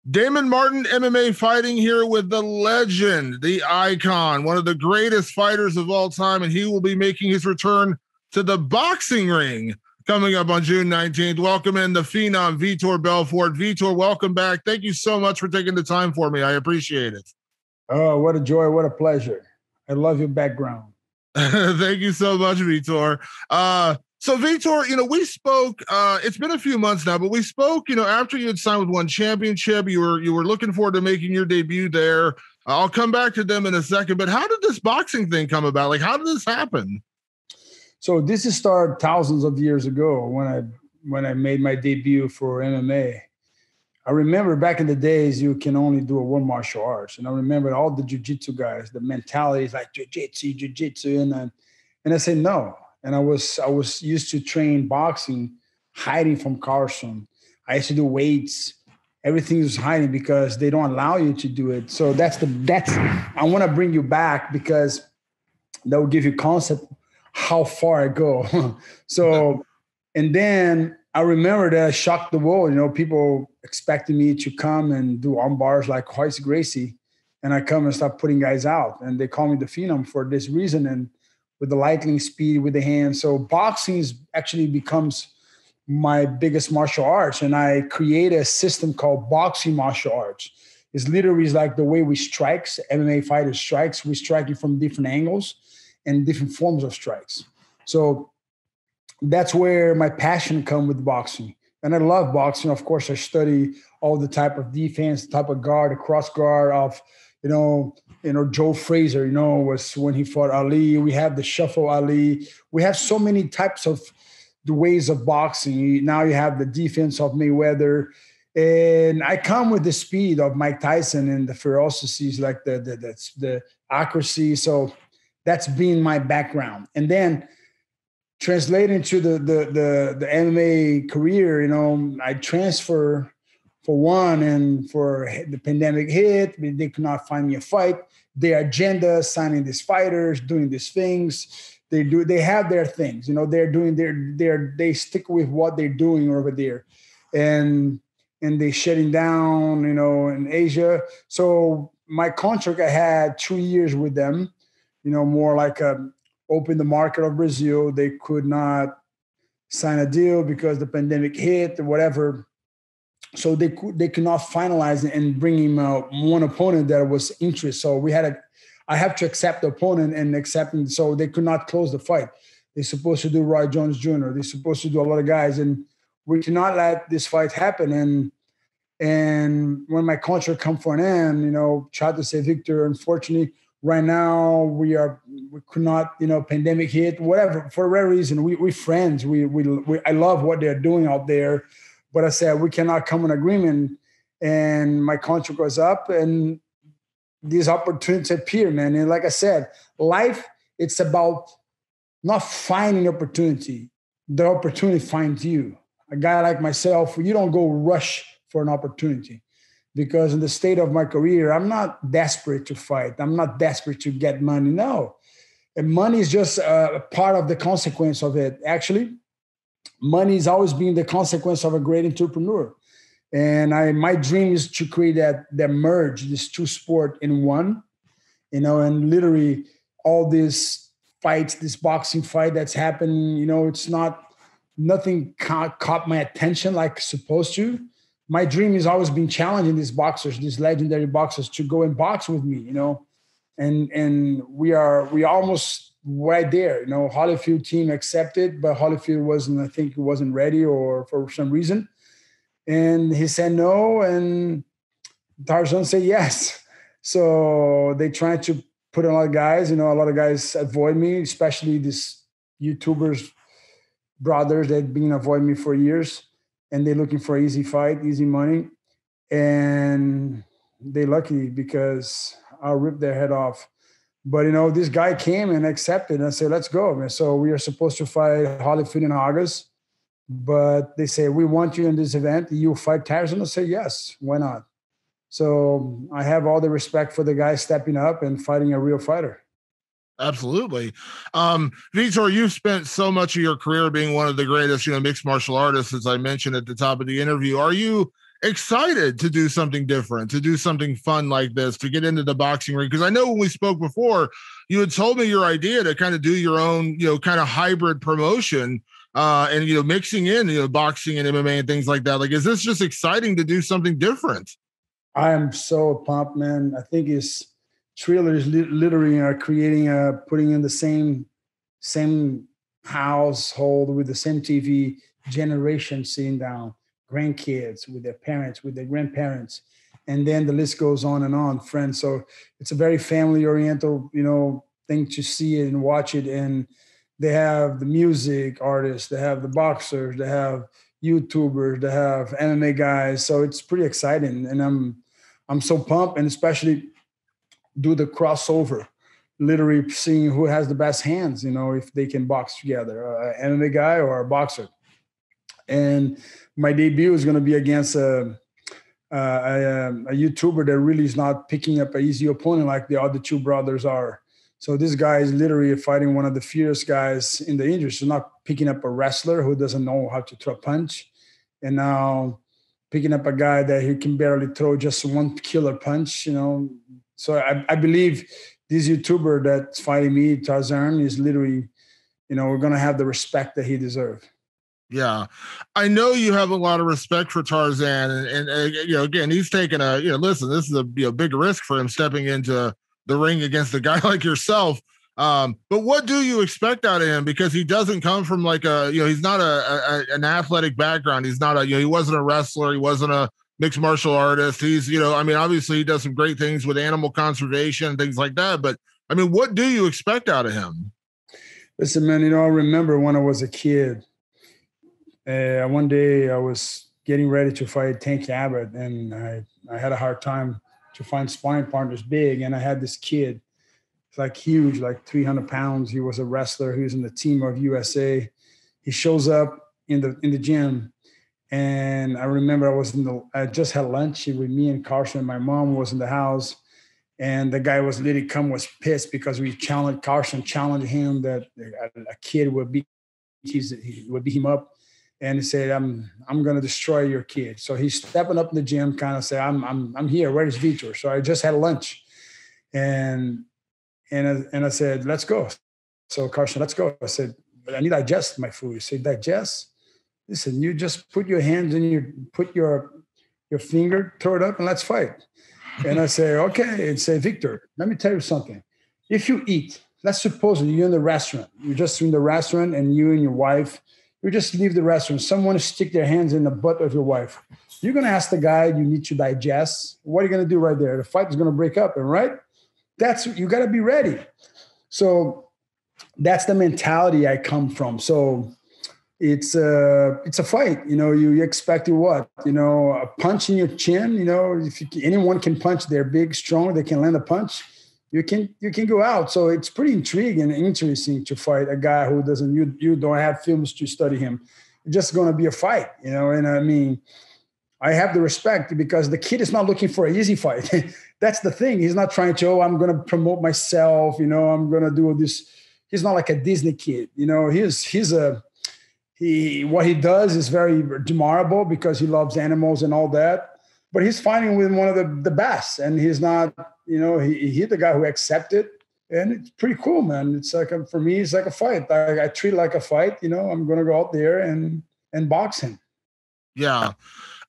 Damon Martin, MMA fighting here with the legend, the icon, one of the greatest fighters of all time, and he will be making his return to the boxing ring coming up on June 19th. Welcome in the phenom, Vitor Belfort. Vitor, welcome back. Thank you so much for taking the time for me. I appreciate it. Oh, what a joy. What a pleasure. I love your background. Thank you so much, Vitor. So Vitor, we spoke, it's been a few months now, but we spoke, after you had signed with One Championship, you were looking forward to making your debut there. I'll come back to them in a second, but how did this boxing thing come about? Like, how did this happen? So this is started thousands of years ago when I made my debut for MMA. I remember back in the days, you can only do one martial arts. And I remember all the jiu-jitsu guys, the mentality is like jiu-jitsu. And I said, no. And I was used to train boxing, hiding from Carlson. I used to do weights. Everything was hiding because they don't allow you to do it. So that's I want to bring you back because that will give you concept how far I go. So, and then I remember that I shocked the world. People expected me to come and do arm bars like Royce Gracie. And I come and start putting guys out. And they call me the Phenom for this reason. And with the lightning speed, with the hands. So boxing actually becomes my biggest martial arts. And I create a system called boxing martial arts. It's literally like the way we strikes, MMA fighters strikes. We strike it from different angles and different forms of strikes. So that's where my passion comes with boxing. And I love boxing. Of course, I study all the type of defense, the type of guard, the cross guard of, Joe Frazier, was when he fought Ali. We have the shuffle Ali. We have so many types of the ways of boxing. Now you have the defense of Mayweather. And I come with the speed of Mike Tyson and the ferocity, like the accuracy. So that's been my background. And then translating to the MMA career, I transfer for one, and for the pandemic hit, they could not find me a fight. Their agenda, signing these fighters, doing these things, they have their things, they're doing they stick with what they're doing over there, and they shutting down, in Asia. So my contract, I had 2 years with them, more like open the market of Brazil. They could not sign a deal because the pandemic hit or whatever. So they could not finalize it and bring him one opponent that was interest. So I have to accept the opponent and accept him. So they could not close the fight. They're supposed to do Roy Jones Jr. They're supposed to do a lot of guys, and we cannot let this fight happen. And when my contract come for an end, tried to say, Victor, unfortunately, right now we could not, pandemic hit, whatever, for whatever reason, we friends. I love what they're doing out there. But I said, we cannot come in agreement, and my contract goes up, and these opportunities appear, man. And like I said, life, it's about not finding opportunity. The opportunity finds you. A guy like myself, you don't go rush for an opportunity, because in the state of my career, I'm not desperate to fight. I'm not desperate to get money. No. And money is just a part of the consequence of it. Actually, money has always been the consequence of a great entrepreneur. And my dream is to create that merge, this two sport in one, and literally all these fights, this boxing fight that's happened, it's nothing caught my attention like supposed to. My dream has always been challenging these boxers, these legendary boxers, to go and box with me, and we almost right there. Holyfield team accepted, but Holyfield wasn't ready, or for some reason. And he said no, and Tarzan said yes. So they tried to put a lot of guys, a lot of guys avoid me, especially these YouTubers, brothers that had been avoiding me for years, and they're looking for easy fight, easy money. And they're lucky because I'll rip their head off. But, this guy came and accepted, and I said, let's go, man. So we are supposed to fight Holyfield in August, but they say, we want you in this event. You fight Tarzan? I say, yes, why not? So I have all the respect for the guy stepping up and fighting a real fighter. Absolutely. Vitor, you've spent so much of your career being one of the greatest, mixed martial artists, as I mentioned at the top of the interview. Are you excited to do something different, to do something fun like this, to get into the boxing ring? Because I know when we spoke before, you had told me your idea to kind of do your own, kind of hybrid promotion, and mixing in, boxing and MMA and things like that. Like, is this just exciting to do something different? I am so pumped, man. I think it's Trillers literally are putting in the same household with the same TV generation sitting down, grandkids with their parents, with their grandparents, and then the list goes on and on, friends. So it's a very family oriental, thing to see it and watch it. And they have the music artists, they have the boxers, they have YouTubers, they have MMA guys. So it's pretty exciting, and I'm so pumped, and especially do the crossover, literally seeing who has the best hands, if they can box together, an MMA guy or a boxer. And my debut is going to be against a YouTuber that really is not picking up an easy opponent like the other two brothers are. So this guy is literally fighting one of the fiercest guys in the industry, not picking up a wrestler who doesn't know how to throw a punch, and now picking up a guy that he can barely throw just one killer punch, So I believe this YouTuber that's fighting me, Tarzan, is literally, we're going to have the respect that he deserves. Yeah, I know you have a lot of respect for Tarzan, and again, he's taking listen, this is a big risk for him stepping into the ring against a guy like yourself. But what do you expect out of him? Because he doesn't come from like he's not an athletic background. He's not he wasn't a wrestler. He wasn't a mixed martial artist. He's, obviously he does some great things with animal conservation and things like that. But I mean, what do you expect out of him? Listen, man, I remember when I was a kid, one day I was getting ready to fight Tank Abbott, and I had a hard time to find sparring partners big. And I had this kid, like huge, like 300 pounds. He was a wrestler. He was in the team of USA. He shows up in the gym. And I remember I just had lunch with me and Carson. My mom was in the house, and the guy was pissed because Carson challenged him that a kid would beat him up. And he said, I'm going to destroy your kid. So he's stepping up in the gym, kind of say, I'm here. Where is Vitor? So I just had lunch, and I said, let's go. So Carson, let's go. I said, but I need to digest my food. He said, digest? Listen, you just put your hands in put your finger, throw it up, and let's fight. And I say, okay. And say, Victor, let me tell you something. If you eat, let's suppose you're in the restaurant. You're just in the restaurant, and you and your wife, you just leave the restaurant. Someone stick their hands in the butt of your wife. You're going to ask the guy you need to digest. What are you going to do right there? The fight is going to break up, and right? You got to be ready. So that's the mentality I come from. So it's a fight. You expect what? A punch in your chin. If anyone can punch, they're big, strong, they can land a punch. You can go out. So it's pretty intriguing and interesting to fight a guy who you don't have films to study him. It's just going to be a fight, And I mean, I have the respect because the kid is not looking for an easy fight. That's the thing. He's not trying to, I'm going to promote myself. I'm going to do this. He's not like a Disney kid. What he does is very admirable because he loves animals and all that. But he's fighting with one of the best, and he's not, he's the guy who accepted, and it's pretty cool, man. It's like for me, it's like a fight. I treat it like a fight. I'm going to go out there and box him. Yeah.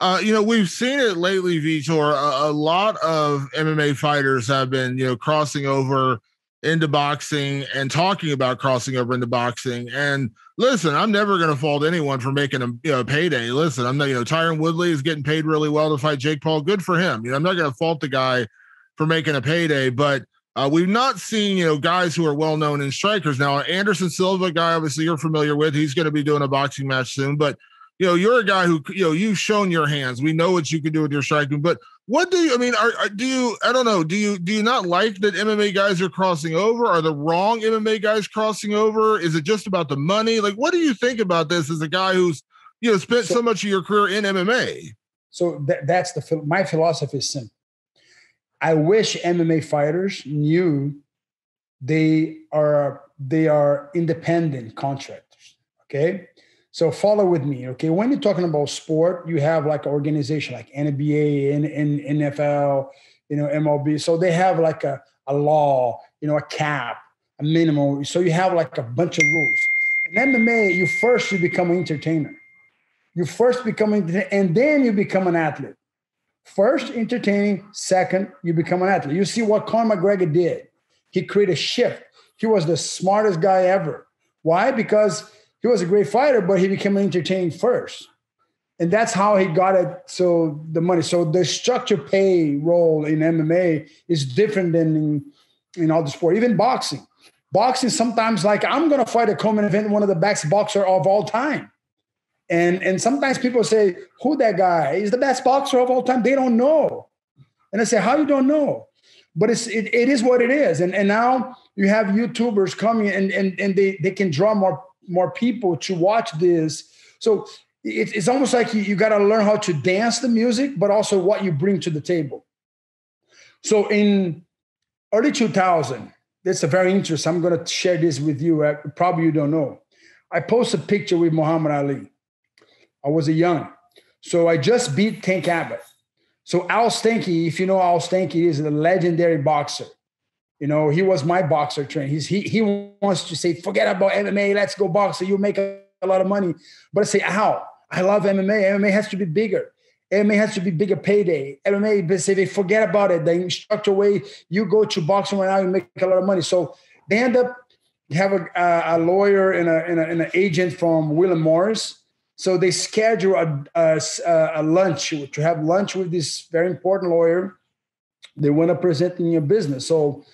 We've seen it lately, Vitor. A lot of MMA fighters have been, crossing over into boxing and talking about crossing over into boxing. And listen, I'm never going to fault anyone for making a payday. Listen, I'm not, Tyron Woodley is getting paid really well to fight Jake Paul. Good for him. I'm not going to fault the guy for making a payday, but we've not seen, guys who are well-known in strikers. Now, Anderson Silva, guy, obviously you're familiar with, he's going to be doing a boxing match soon, but you're a guy who, you've shown your hands. We know what you can do with your striking, but what do you, I don't know. Do you not like that MMA guys are crossing over? Are the wrong MMA guys crossing over? Is it just about the money? Like, what do you think about this as a guy who's, spent so much of your career in MMA? So that's my philosophy is simple. I wish MMA fighters knew they are independent contractors. Okay. So follow with me, okay? When you're talking about sport, you have like an organization like NBA and NFL, MLB. So they have like a law, a cap, a minimum. So you have like a bunch of rules. In MMA, you become an entertainer. You first become, and then you become an athlete. First, entertaining. Second, you become an athlete. You see what Conor McGregor did. He created a shift. He was the smartest guy ever. Why? Because he was a great fighter, but he became entertaining first. And that's how he got it. So the money. So the structure pay role in MMA is different than in all the sport, even boxing. Boxing sometimes like I'm going to fight a co-main event, one of the best boxer of all time. And sometimes people say, who that guy? He's the best boxer of all time. They don't know. And I say, how you don't know? But it is what it is. And now you have YouTubers coming and they can draw more people to watch this. So it's almost like you got to learn how to dance the music, but also what you bring to the table. So in early 2000, that's a very interesting. I'm going to share this with you. Probably you don't know. I posted a picture with Muhammad Ali. I was young. So I just beat Tank Abbott. So Al Stanky, if you know Al Stanky, is a legendary boxer. He was my boxer trainer. He wants to say, forget about MMA, let's go boxing. You'll make a lot of money. But I say, Al, I love MMA. MMA has to be bigger. MMA has to be bigger payday. MMA, they say, forget about it. The instructor way, you go to boxing right now, you make a lot of money. So they end up have a lawyer and an agent from William Morris. So they schedule a lunch to have lunch with this very important lawyer. They want to present in your business. So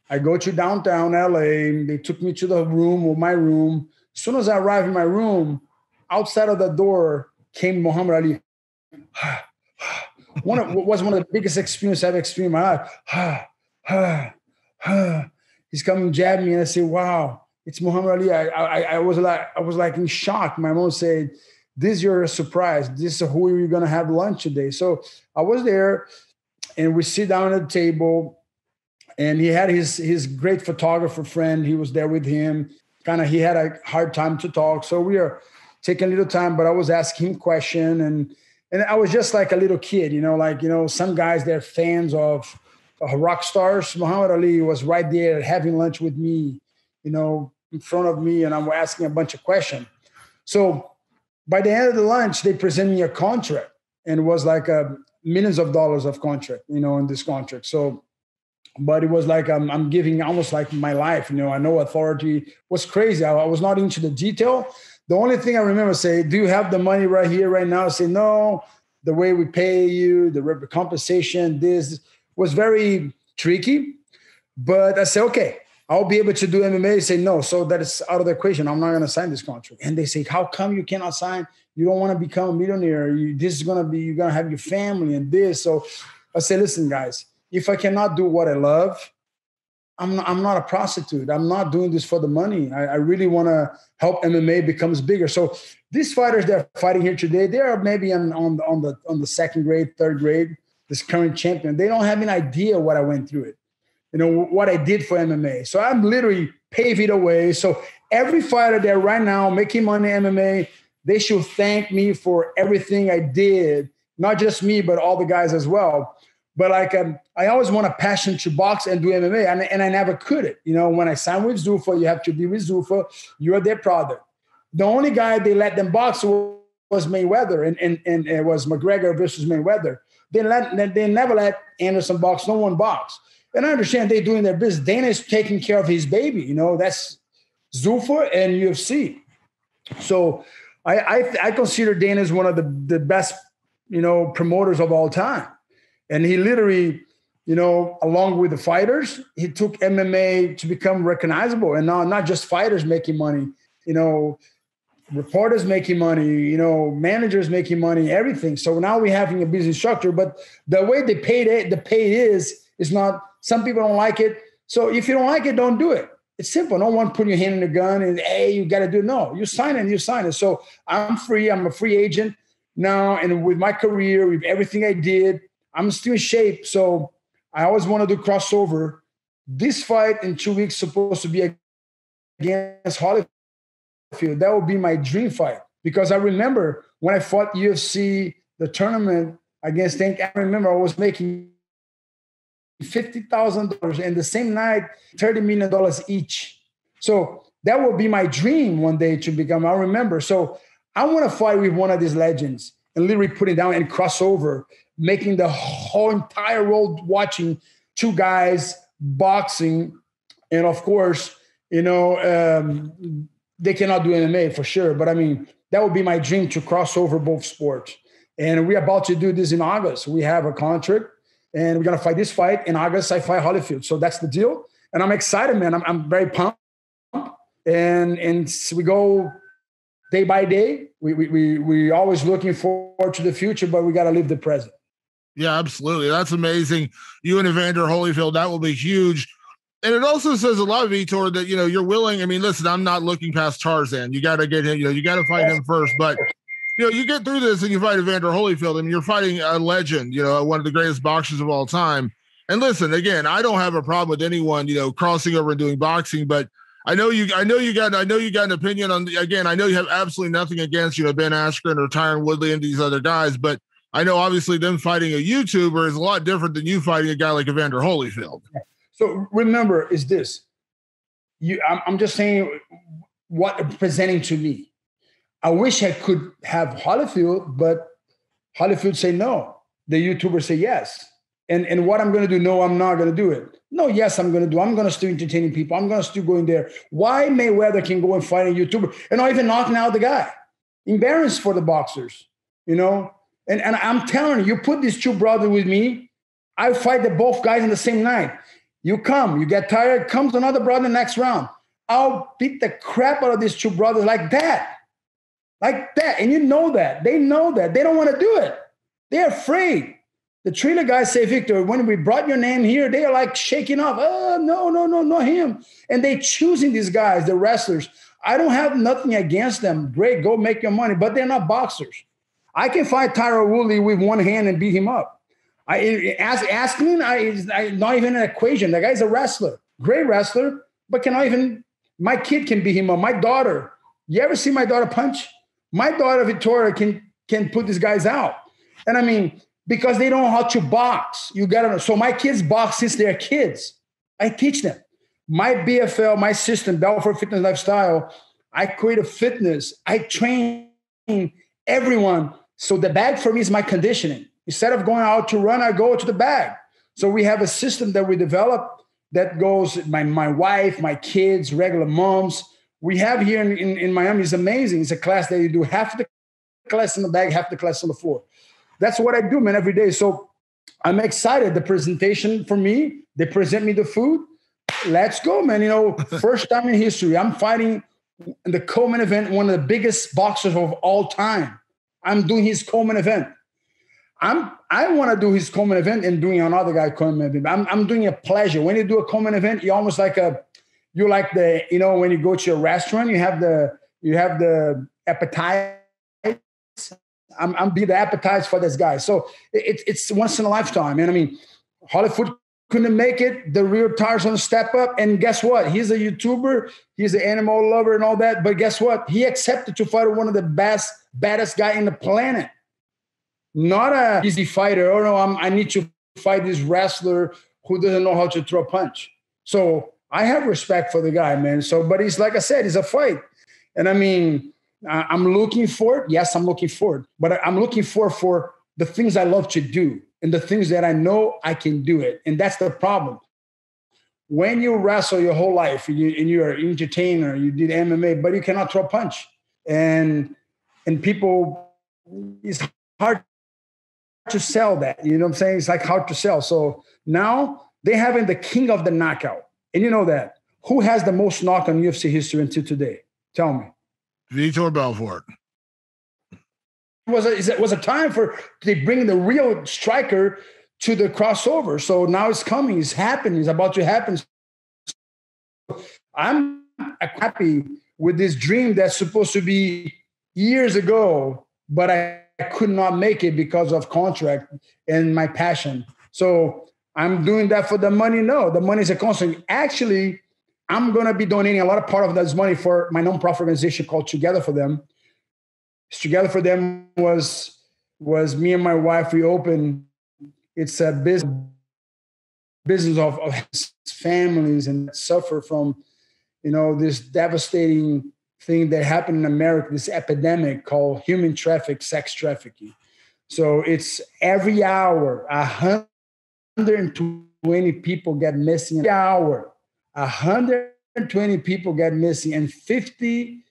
I go to downtown LA. They took me to the room or my room. As soon as I arrived in my room, outside of the door came Muhammad Ali. Was one of the biggest experiences I've experienced in my life. He's coming jab me, and I say, "Wow, it's Muhammad Ali." I was like in shock. My mom said, "This is your surprise. This is who you're gonna have lunch today." So I was there, and we sit down at the table, and he had his great photographer friend. He was there with him. He had a hard time to talk, so we are taking a little time. But I was asking him question, and I was just like a little kid, some guys they're fans of rock stars. Muhammad Ali was right there having lunch with me, in front of me, and I'm asking a bunch of questions. So by the end of the lunch, they present me a contract, and it was like millions of dollars of contract, in this contract. So, but it was like I'm giving almost like my life, I know authority. It was crazy. I was not into the detail. The only thing I remember saying, do you have the money right here, right now? I say, no, the way we pay you, the compensation, this was very tricky. But I say, okay, I'll be able to do MMA. They say, no, so that is out of the equation. I'm not going to sign this contract. And they say, how come you cannot sign? You don't want to become a millionaire. you're going to have your family and this. So I say, listen, guys, if I cannot do what I love, I'm not a prostitute. I'm not doing this for the money. I really want to help MMA becomes bigger. So these fighters that are fighting here today, they are maybe on the second grade, third grade, this current champion. They don't have an idea what I went through it. What I did for MMA. So I'm literally paving the way. So every fighter there right now making money in MMA, they should thank me for everything I did. Not just me, but all the guys as well. But I always want a passion to box and do MMA, and I never could it. When I signed with Zuffa, you have to be with Zuffa. You're their product. The only guy they let them box was Mayweather, and it was McGregor versus Mayweather. They never let Anderson box. No one box. And I understand they're doing their business. Dana is taking care of his baby. That's Zuffa and UFC. So I consider Dana as one of the best, promoters of all time. And he literally, along with the fighters, he took MMA to become recognizable. And now not just fighters making money, reporters making money, managers making money, everything. So now we're having a business structure, but the way the pay is not, some people don't like it. So if you don't like it, don't do it. It's simple. No one putting your hand in the gun and, hey, you got to do it. No, you sign it. So I'm free. I'm a free agent now. And with my career, with everything I did, I'm still in shape. So I always want to do crossover. This fight in 2 weeks is supposed to be against Holyfield. That would be my dream fight. because I remember when I fought UFC, the tournament against Tank, I remember I was making $50,000 and the same night, $30 million each. So that will be my dream one day to become, I remember. So I want to fight with one of these legends and literally put it down and cross over, making the whole entire world watching two guys boxing. And of course, you know, they cannot do MMA for sure. But I mean, that would be my dream, to cross over both sports. And we're about to do this in August. We have a contract and we're going to fight this fight. In August, I fight Holyfield. So that's the deal. And I'm excited, man. I'm very pumped. And we go day by day. We always looking forward to the future, but we got to live the present. Yeah, absolutely. That's amazing. You and Evander Holyfield, that will be huge. And it also says a lot, Vitor, that, you know, you're willing. I mean, listen, I'm not looking past Tarzan. You got to get him, you know, you got to fight him first. But, you know, you get through this and you fight Evander Holyfield, and you're fighting a legend, you know, one of the greatest boxers of all time. And listen, again, I don't have a problem with anyone, you know, crossing over and doing boxing, but I know you got an opinion on, again, I know you have absolutely nothing against, you know, Ben Askren or Tyron Woodley and these other guys, but I know obviously them fighting a YouTuber is a lot different than you fighting a guy like Evander Holyfield. So remember, is this, I'm just saying what they're presenting to me. I wish I could have Holyfield, but Holyfield say no. The YouTuber say yes. And what I'm going to do? No, I'm not going to do it. No, yes, I'm going to do. I'm going to still entertaining people. I'm going to still go in there. Why Mayweather can go and fight a YouTuber and not even knocking out the guy? Embarrassed for the boxers, you know? And I'm telling you, you put these two brothers with me, I fight the both guys in the same night. You come, you get tired, comes another brother next round. I'll beat the crap out of these two brothers like that. Like that. And you know that. They know that. They don't want to do it. They're afraid. The trailer guys say, Victor, when we brought your name here, they are like shaking off. Oh, no, not him. And they choosing these guys, the wrestlers. I don't have nothing against them. Great, go make your money. But they're not boxers. I can fight Tyron Woodley with one hand and beat him up. Ask me, not even an equation. The guy's a wrestler, great wrestler, but cannot even, my kid can beat him up. My daughter, you ever see my daughter punch? My daughter, Victoria, can put these guys out. And I mean, because they don't know how to box. You got to know. So my kids box since they're kids. I teach them. My BFL, my system, Belfort Fitness Lifestyle, I create a fitness. I train everyone. So the bag for me is my conditioning. Instead of going out to run, I go to the bag. So we have a system that we develop that goes, my wife, my kids, regular moms. We have here in Miami is amazing. It's a class that you do half the class in the bag, half the class on the floor. That's what I do, man, every day. So I'm excited. The presentation for me, they present me the food. Let's go, man. You know, first time in history, I'm fighting in the co-main event, one of the biggest boxers of all time. I'm doing his co-main event. I want to do his co-main event and doing another guy co-main event. I'm doing a pleasure. When you do a co-main event, you're almost like you're like the, you know, when you go to a restaurant, you have the appetizer. I'm be the appetizer for this guy. So it's once in a lifetime. And I mean, Holyfield couldn't make it. The real Tarzan step up. And guess what? He's a YouTuber. He's an animal lover and all that. But guess what? He accepted to fight one of the baddest guy in the planet. Not a easy fighter. Oh no, I need to fight this wrestler who doesn't know how to throw a punch. So I have respect for the guy, man. So, but he's, like I said, it's a fight. And I mean, I'm looking for it. Yes, I'm looking for it. But I'm looking for the things I love to do and the things that I know I can do it. And that's the problem. When you wrestle your whole life and you're an entertainer, you did MMA, but you cannot throw a punch. And people, it's hard to sell that. You know what I'm saying? It's like hard to sell. So now they're having the king of the knockout. And you know that. Who has the most knock on UFC history until today? Tell me. Vitor Belfort. It was a time for they bring the real striker to the crossover. So now it's coming. It's happening. It's about to happen. I'm happy with this dream that's supposed to be years ago, but I could not make it because of contract and my passion. So I'm doing that for the money. No, the money is a constant. Actually, I'm going to be donating a lot of part of this money for my nonprofit organization called Together for Them. Together for Them was me and my wife. We opened. It's a business of families and suffer from, this devastating thing that happened in America, this epidemic called human sex trafficking. So it's every hour, 120 people get missing. Every hour, 120 people get missing, and 50%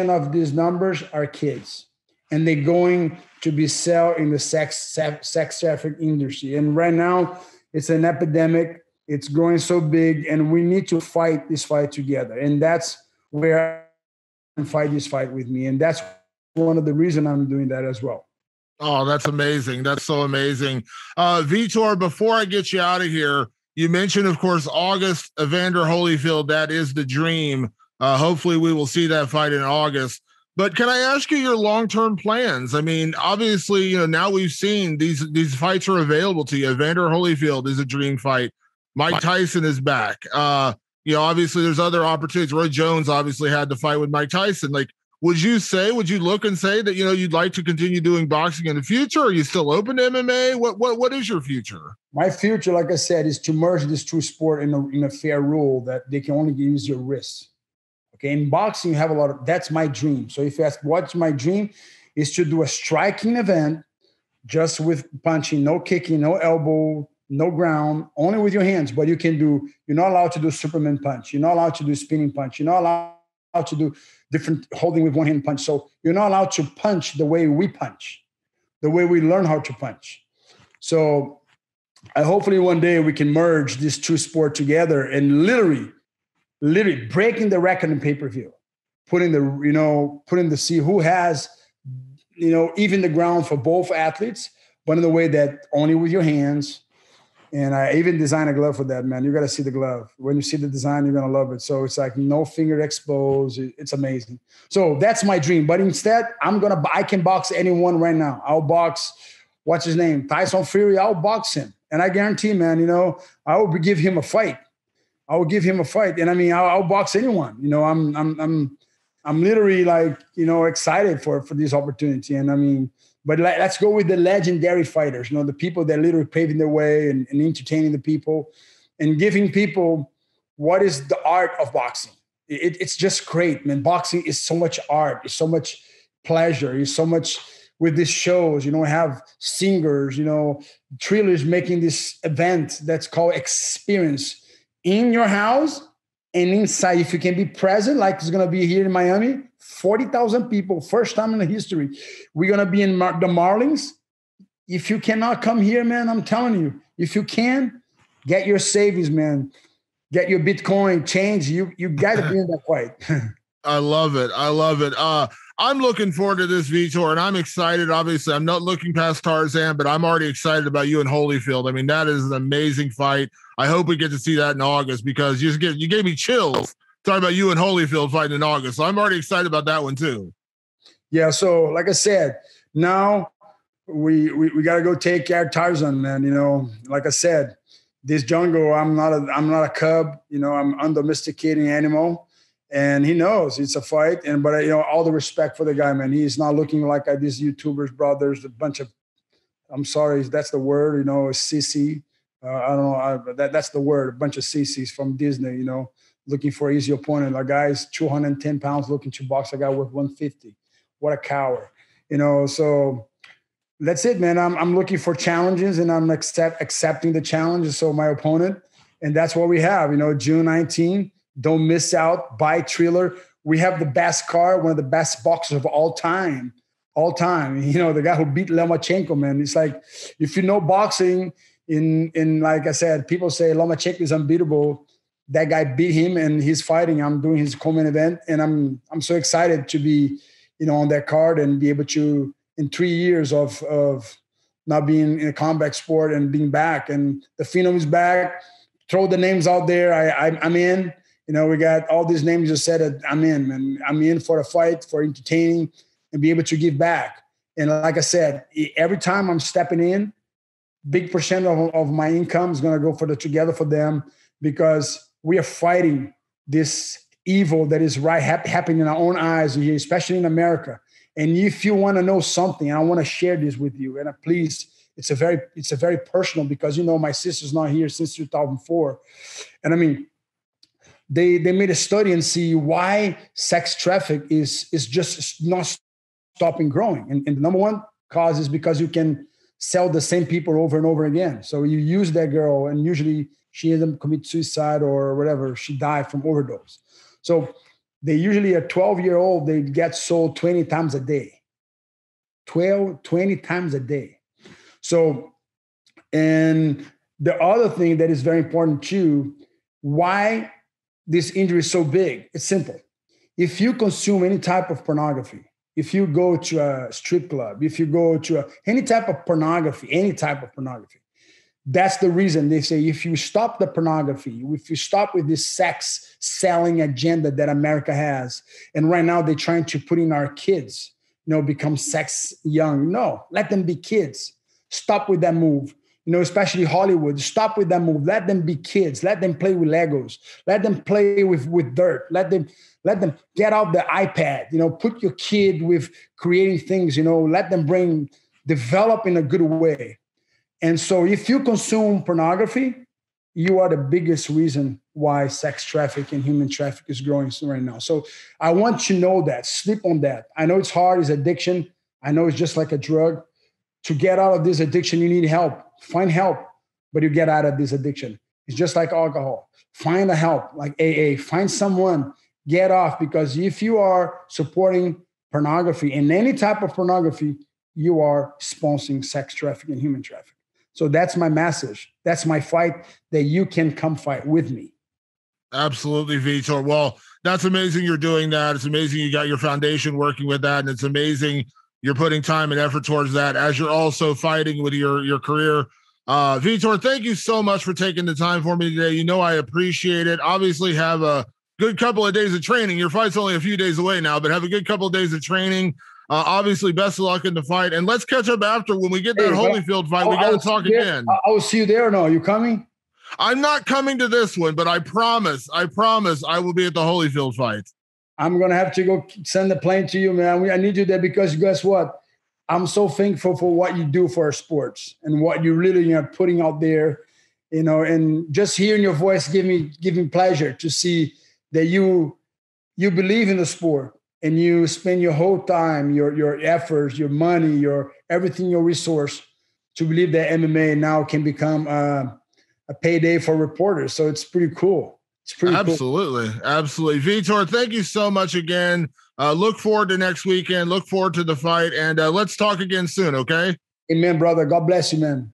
of these numbers are kids. And they're going to be sold in the sex trafficking industry. And right now, it's an epidemic. It's growing so big, and we need to fight this fight together. And that's where I fight this fight with me. And that's one of the reasons I'm doing that as well. Oh, that's amazing. That's so amazing. Vitor, before I get you out of here, you mentioned, of course, August, Evander Holyfield. That is the dream. Hopefully we will see that fight in August. But can I ask you your long-term plans? I mean, obviously, now we've seen these fights are available to you. Evander Holyfield is a dream fight. Mike Tyson is back. Obviously there's other opportunities. Roy Jones obviously had to fight with Mike Tyson. Like, would you look and say that, you'd like to continue doing boxing in the future? Are you still open to MMA? What is your future? My future, like I said, is to merge this two sport in a fair rule that they can only use your wrists. Okay, in boxing, you have that's my dream. So if you ask what's my dream, is to do a striking event just with punching, no kicking, no elbow, no ground, only with your hands. But you're not allowed to do Superman punch. You're not allowed to do spinning punch. You're not allowed to do different holding with one hand punch. So you're not allowed to punch the way we punch, the way we learn how to punch. So hopefully one day we can merge these two sports together and literally breaking the record in pay-per-view, putting the see who has, even the ground for both athletes, but in the way that only with your hands. And I even designed a glove for that, man. You got to see the glove. When you see the design, you're going to love it. So it's like no finger exposed. It's amazing. So that's my dream. But instead, I can box anyone right now. I'll box, what's his name? Tyson Fury. I'll box him. And I guarantee, man, I will give him a fight. And I mean, I'll box anyone. I'm literally like, excited for this opportunity. And I mean, but let's go with the legendary fighters, the people that literally paving their way and entertaining the people and giving people what is the art of boxing. It's just great, man. Boxing is so much art. It's so much pleasure. It's so much with these shows, have singers, thrillers making this event that's called experience in your house and inside. If you can be present, like it's going to be here in Miami, 40,000 people, first time in the history. We're going to be in the Marlins. If you cannot come here, man, I'm telling you, if you can, get your savings, man. Get your Bitcoin change. You got to be in that fight. I love it. I'm looking forward to this, Vitor, and I'm excited. Obviously, I'm not looking past Tarzan, but I'm already excited about you and Holyfield. I mean, that is an amazing fight. I hope we get to see that in August because you gave me chills talking about you and Holyfield fighting in August. So I'm already excited about that one too. Yeah. So like I said, now we got to go take care of Tarzan, man. Like I said, this jungle, I'm not a cub, I'm undomesticated animal. And he knows it's a fight, but all the respect for the guy, man. He's not looking like these YouTubers, brothers, a bunch of, I'm sorry, that's the word, CC. I don't know, that's the word, a bunch of CCs from Disney, looking for an easy opponent. A guy's 210 pounds looking to box a guy with 150. What a coward, So that's it, man. I'm looking for challenges, and I'm accepting the challenges. So my opponent, and that's what we have, June 19. Don't miss out. Buy Triller. We have the best card, one of the best boxers of all time. The guy who beat Lomachenko, man. It's like, if you know boxing, in like I said, people say Lomachenko is unbeatable. That guy beat him, and he's fighting. I'm doing his co-main event, and I'm so excited to be, on that card and be able to, in 3 years of not being in a combat sport and being back, and the Phenom is back. Throw the names out there. I'm in. We got all these names you said. I'm in, man. I'm in for a fight, for entertaining, and be able to give back. And like I said, every time I'm stepping in, big percent of my income is going to go for the Together for Them, because we are fighting this evil that is happening in our own eyes here, especially in America. And if you want to know something, I want to share this with you. And please, it's a very personal, because, you know, my sister's not here since 2004. And I mean, they made a study and see why sex traffic is just not stopping growing. And the number one cause is because you can sell the same people over and over again. So you use that girl, and usually she ends up commit suicide or whatever. She died from overdose. So they usually, a 12-year-old, they get sold 20 times a day. 20 times a day. So, and the other thing that is very important too, why this injury is so big, it's simple. If you consume any type of pornography, if you go to a strip club, if you go to any type of pornography, that's the reason they say, if you stop the pornography, if you stop with this sex selling agenda that America has, and right now they're trying to put in our kids, you know, become sex young. No, let them be kids. Stop with that move. You know, especially Hollywood, stop with that move. Let them be kids. Let them play with Legos. Let them play with dirt. Let them get out the iPad. You know, put your kid with creating things. You know, let them develop in a good way. And so, if you consume pornography, you are the biggest reason why sex traffic and human traffic is growing right now. So I want you to know that. Sleep on that. I know it's hard. It's addiction. I know it's just like a drug. To get out of this addiction, you need help. Find help, but you get out of this addiction. It's just like alcohol. Find a help, like AA. Find someone. Get off, because if you are supporting pornography and any type of pornography, you are sponsoring sex trafficking and human trafficking. So that's my message. That's my fight, that you can come fight with me. Absolutely, Vitor. Well, that's amazing you're doing that. It's amazing you got your foundation working with that, and it's amazing you're putting time and effort towards that as you're also fighting with your career. Vitor, thank you so much for taking the time for me today. You know, I appreciate it. Obviously, have a good couple of days of training. Your fight's only a few days away now, but have a good couple of days of training. Obviously, best of luck in the fight, and let's catch up after when we get that Holyfield fight. We got to talk again. I will see you there. Or no, are you coming? I'm not coming to this one, but I promise I will be at the Holyfield fight. I'm going to have to go send the plane to you, man. I need you there, because guess what? I'm so thankful for what you do for our sports and what you really are putting out there, you know, and just hearing your voice give me pleasure to see that you believe in the sport, and you spend your whole time, your efforts, your money, your everything, your resource, to believe that MMA now can become a payday for reporters. So it's pretty cool. It's pretty absolutely cool. Absolutely. Vitor, thank you so much again. Look forward to next weekend. Look forward to the fight, and let's talk again soon. Okay. Amen, brother. God bless you, man.